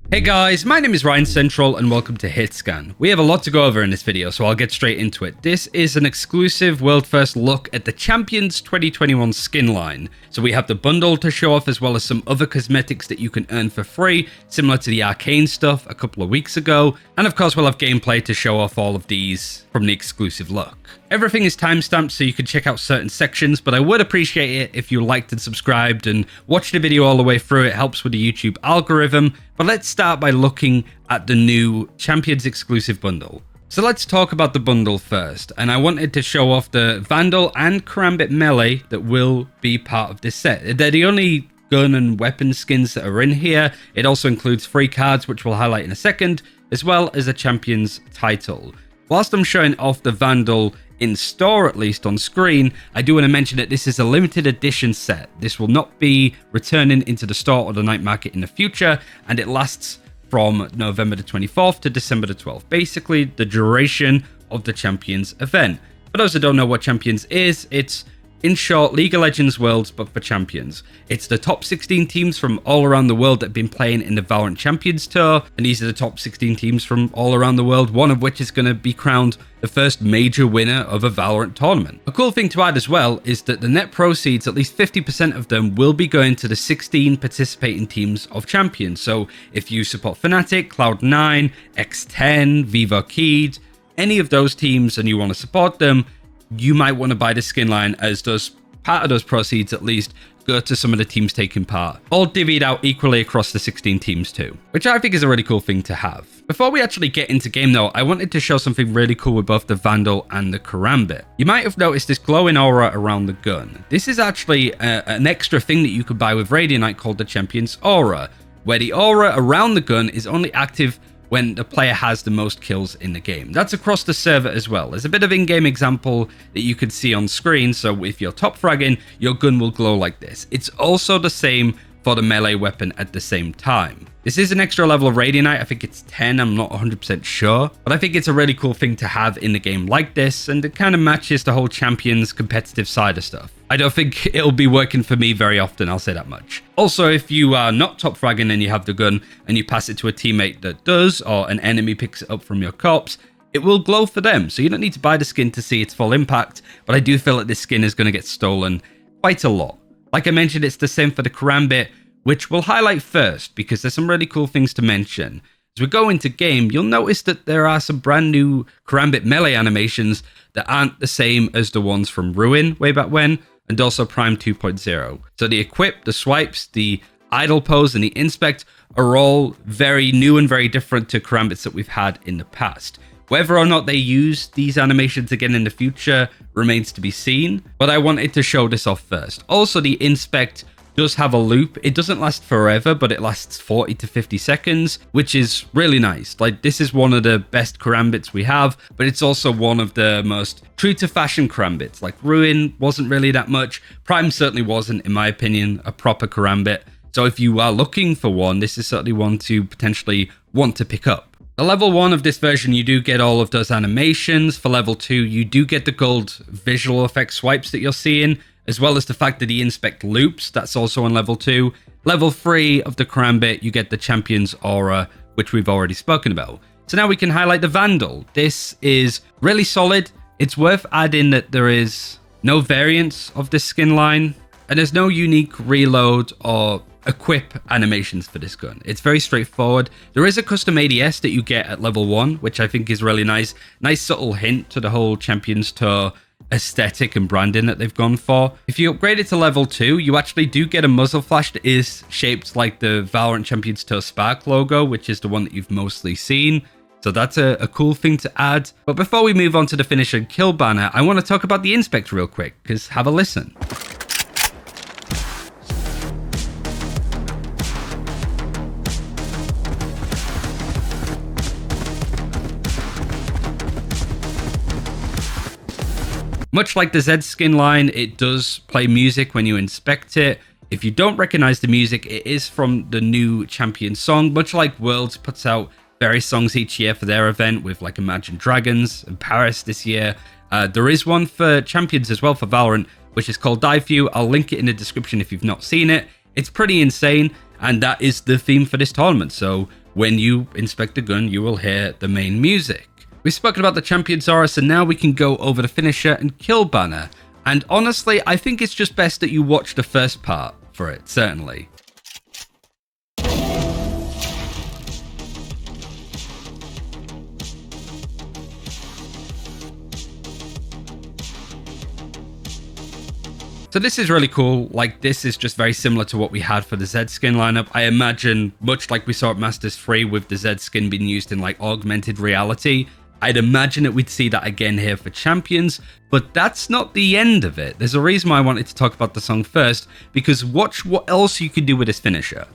Hey guys, my name is RyanCentral and welcome to HitScan. We have a lot to go over in this video, so I'll get straight into it. This is an exclusive world first look at the Champions 2021 skin line. So we have the bundle to show off as well as some other cosmetics that you can earn for free, similar to the arcane stuff a couple of weeks ago. And of course we'll have gameplay to show off all of these from the exclusive look. Everything is timestamped so you can check out certain sections, but I would appreciate it if you liked and subscribed and watched the video all the way through. It helps with the YouTube algorithm. But let's start by looking at the new Champions exclusive bundle. So let's talk about the bundle first, and I wanted to show off the Vandal and Karambit melee that will be part of this set. They're the only gun and weapon skins that are in here. It also includes free cards, which we'll highlight in a second, as well as a Champions title. Whilst I'm showing off the Vandal in store, at least on screen, I do want to mention that this is a limited edition set. This will not be returning into the store or the night market in the future, and it lasts from November the 24th to December the 12th. Basically, the duration of the Champions event. For those that don't know what Champions is, it's, in short, League of Legends Worlds, but for Champions. It's the top 16 teams from all around the world that have been playing in the VALORANT Champions Tour, and these are the top 16 teams from all around the world, one of which is going to be crowned the first major winner of a VALORANT tournament. A cool thing to add as well is that the net proceeds, at least 50% of them, will be going to the 16 participating teams of Champions. So if you support Fnatic, Cloud9, X10, Vivo Keyed, any of those teams and you want to support them, you might want to buy the skin line, as does part of those proceeds at least go to some of the teams taking part, all divvied out equally across the 16 teams too, which I think is a really cool thing to have. Before we actually get into game though, I wanted to show something really cool with both the Vandal and the Karambit. You might have noticed this glowing aura around the gun. This is actually an extra thing that you could buy with Radiant called the Champion's Aura, where the aura around the gun is only active when the player has the most kills in the game. That's across the server as well. There's a bit of in-game example that you could see on screen, so if you're top fragging, your gun will glow like this. It's also the same for the melee weapon at the same time. This is an extra level of Radiant, I think it's 10, I'm not 100% sure, but I think it's a really cool thing to have in the game like this, and it kind of matches the whole Champions competitive side of stuff. I don't think it'll be working for me very often, I'll say that much. Also, if you are not top fragging and you have the gun and you pass it to a teammate that does, or an enemy picks it up from your corpse, it will glow for them, so you don't need to buy the skin to see its full impact, but I do feel that this skin is going to get stolen quite a lot. Like I mentioned, it's the same for the Karambit, which we'll highlight first because there's some really cool things to mention. As we go into game, you'll notice that there are some brand new Karambit melee animations that aren't the same as the ones from Ruin way back when, and also Prime 2.0. So the equip, the swipes, the idle pose, and the inspect are all very new and very different to Karambits that we've had in the past. Whether or not they use these animations again in the future remains to be seen, but I wanted to show this off first. Also, the inspect does have a loop. It doesn't last forever, but it lasts 40 to 50 seconds, which is really nice. Like, this is one of the best Karambits we have, but it's also one of the most true to fashion Karambits. Like, Ruin wasn't really that much. Prime certainly wasn't, in my opinion, a proper Karambit. So if you are looking for one, this is certainly one to potentially want to pick up. The level 1 of this version, you do get all of those animations. For level 2, you do get the gold visual effect swipes that you're seeing, as well as the fact that the inspect loops. That's also on level 2. Level 3 of the Karambit, you get the Champion's Aura, which we've already spoken about. So now we can highlight the Vandal. This is really solid. It's worth adding that there is no variants of this skin line, and there's no unique reload or equip animations for this gun. It's very straightforward. There is a custom ADS that you get at level 1, which I think is really nice. Nice subtle hint to the whole Champions Tour aesthetic and branding that they've gone for. If you upgrade it to level 2, you actually do get a muzzle flash that is shaped like the VALORANT Champions Tour Spark logo, which is the one that you've mostly seen. So that's a cool thing to add. But before we move on to the finish and kill banner, I want to talk about the inspect real quick, because have a listen. Much like the Z skin line, it does play music when you inspect it. If you don't recognize the music, it is from the new Champion song. Much like Worlds puts out various songs each year for their event, with like Imagine Dragons and Paris this year. There is one for Champions as well for Valorant, which is called Die For You. I'll link it in the description if you've not seen it. It's pretty insane, and that is the theme for this tournament. So when you inspect the gun, you will hear the main music. We've spoken about the Champion's Aura, so now we can go over the finisher and kill banner. And honestly, I think it's just best that you watch the first part for it, certainly. So this is really cool. Like, this is just very similar to what we had for the Z skin lineup. I imagine, much like we saw at Masters 3 with the Z skin being used in like augmented reality, I'd imagine that we'd see that again here for Champions, but that's not the end of it. There's a reason why I wanted to talk about the song first, because watch what else you can do with this finisher.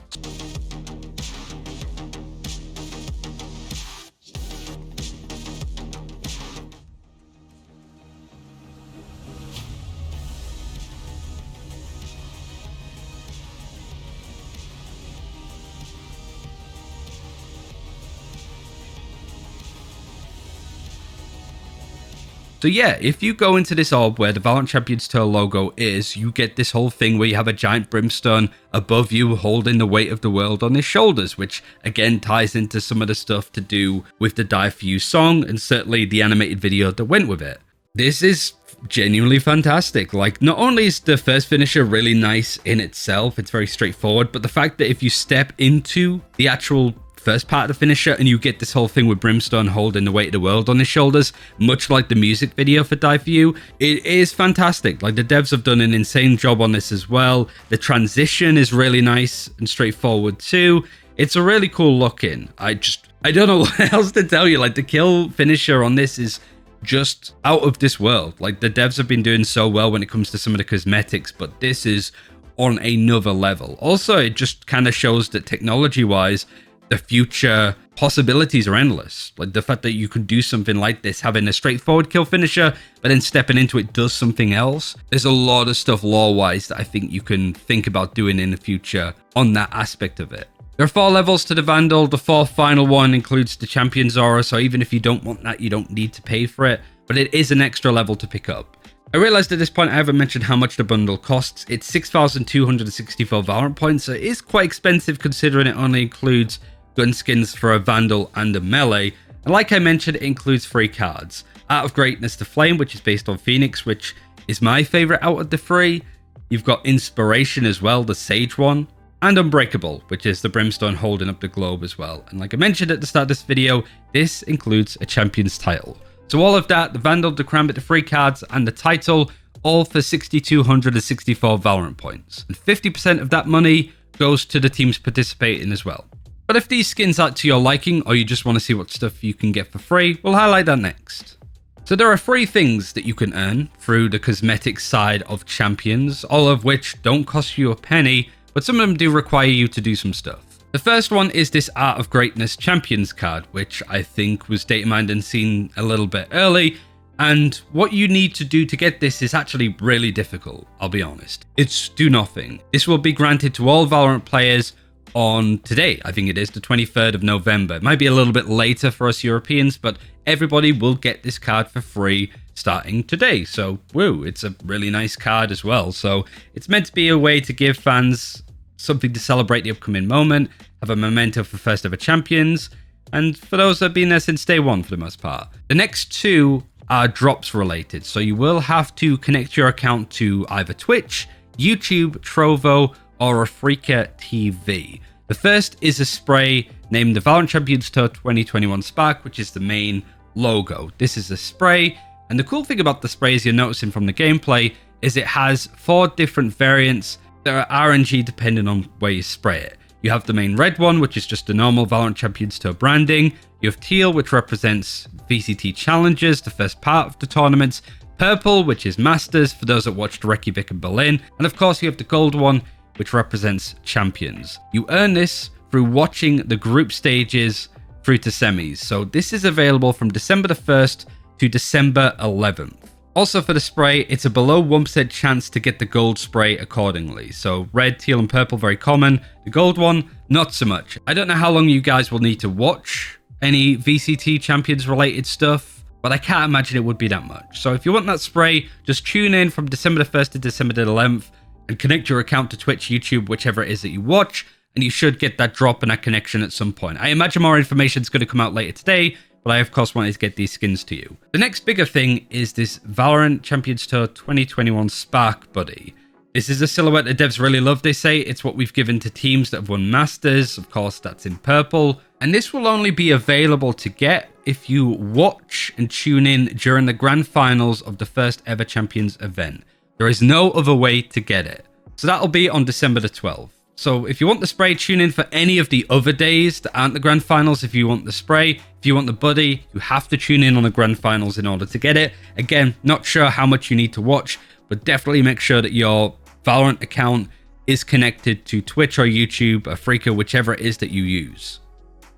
So yeah, if you go into this orb where the VALORANT Champions Tour logo is, you get this whole thing where you have a giant brimstone above you holding the weight of the world on his shoulders, which again ties into some of the stuff to do with the Die For You song and certainly the animated video that went with it. This is genuinely fantastic. Like, not only is the first finisher really nice in itself, it's very straightforward, but the fact that if you step into the actual first part of the finisher and you get this whole thing with Brimstone holding the weight of the world on his shoulders, much like the music video for Die For You, it is fantastic. Like, the devs have done an insane job on this as well. The transition is really nice and straightforward too. It's a really cool look in. I don't know what else to tell you. Like, the kill finisher on this is just out of this world. Like, the devs have been doing so well when it comes to some of the cosmetics, but this is on another level. Also, it just kind of shows that technology wise, the future possibilities are endless. Like, the fact that you can do something like this, having a straightforward kill finisher, but then stepping into it does something else. There's a lot of stuff lore-wise that I think you can think about doing in the future on that aspect of it. There are 4 levels to the Vandal. The 4th final one includes the Champion's Aura, so even if you don't want that, you don't need to pay for it, but it is an extra level to pick up. I realized at this point I haven't mentioned how much the bundle costs. It's 6,264 Valorant points, so it is quite expensive considering it only includes gun skins for a Vandal and a Melee, and like I mentioned, it includes 3 cards. Art of Greatness the Flame, which is based on Phoenix, which is my favorite out of the 3. You've got Inspiration as well, the Sage one, and Unbreakable, which is the Brimstone holding up the globe as well. And like I mentioned at the start of this video, this includes a Champion's title. So all of that, the Vandal, the Karambit, the 3 cards, and the title, all for 6,264 Valorant points. And 50% of that money goes to the teams participating as well. But if these skins aren't to your liking, or you just want to see what stuff you can get for free, we'll highlight that next. So there are 3 things that you can earn through the cosmetic side of Champions, all of which don't cost you a penny, but some of them do require you to do some stuff. The first one is this Art of Greatness Champions card, which I think was data mined and seen a little bit early, and what you need to do to get this is actually really difficult, I'll be honest. It's do nothing. This will be granted to all Valorant players on today. I think it is the 23rd of November. It might be a little bit later for us Europeans, but everybody will get this card for free starting today. So, woo, it's a really nice card as well. So it's meant to be a way to give fans something to celebrate the upcoming moment, have a memento for first ever champions, and for those that have been there since day one for the most part. The next 2 are drops related, so you will have to connect your account to either Twitch, YouTube, Trovo, or Afrika TV. The first is a spray named the VALORANT Champions Tour 2021 Spark, which is the main logo. This is a spray, and the cool thing about the spray, as you're noticing from the gameplay, is it has 4 different variants that are RNG depending on where you spray it. You have the main red one, which is just the normal VALORANT Champions Tour branding. You have teal, which represents VCT challenges, the first part of the tournaments. Purple, which is Masters, for those that watched Reykjavik and Berlin. And of course, you have the gold one, which represents champions. You earn this through watching the group stages through to semis. So this is available from December the 1st to December 11th. Also for the spray, it's a below 1% chance to get the gold spray accordingly. So red, teal, and purple, very common. The gold one, not so much. I don't know how long you guys will need to watch any VCT champions related stuff, but I can't imagine it would be that much. So if you want that spray, just tune in from December the 1st to December the 11th and connect your account to Twitch, YouTube, whichever it is that you watch, and you should get that drop in that connection at some point. I imagine more information is going to come out later today, but I of course wanted to get these skins to you. The next bigger thing is this VALORANT Champions Tour 2021 Spark Buddy. This is a silhouette that devs really love, they say. It's what we've given to teams that have won Masters. Of course, that's in purple. And this will only be available to get if you watch and tune in during the grand finals of the first ever Champions event. There is no other way to get it. So that'll be on December the 12th. So if you want the spray, tune in for any of the other days that aren't the grand finals. If you want the spray, if you want the buddy, you have to tune in on the grand finals in order to get it. Again, not sure how much you need to watch, but definitely make sure that your Valorant account is connected to Twitch or YouTube or Freaker, whichever it is that you use.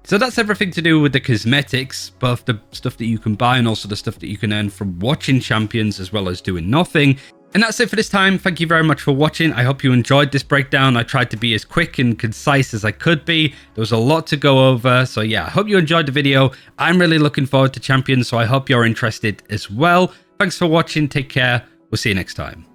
So that's everything to do with the cosmetics, both the stuff that you can buy and also the stuff that you can earn from watching champions as well as doing nothing. And that's it for this time. Thank you very much for watching. I hope you enjoyed this breakdown. I tried to be as quick and concise as I could be. There was a lot to go over. So yeah, I hope you enjoyed the video. I'm really looking forward to champions, so I hope you're interested as well. Thanks for watching. Take care. We'll see you next time.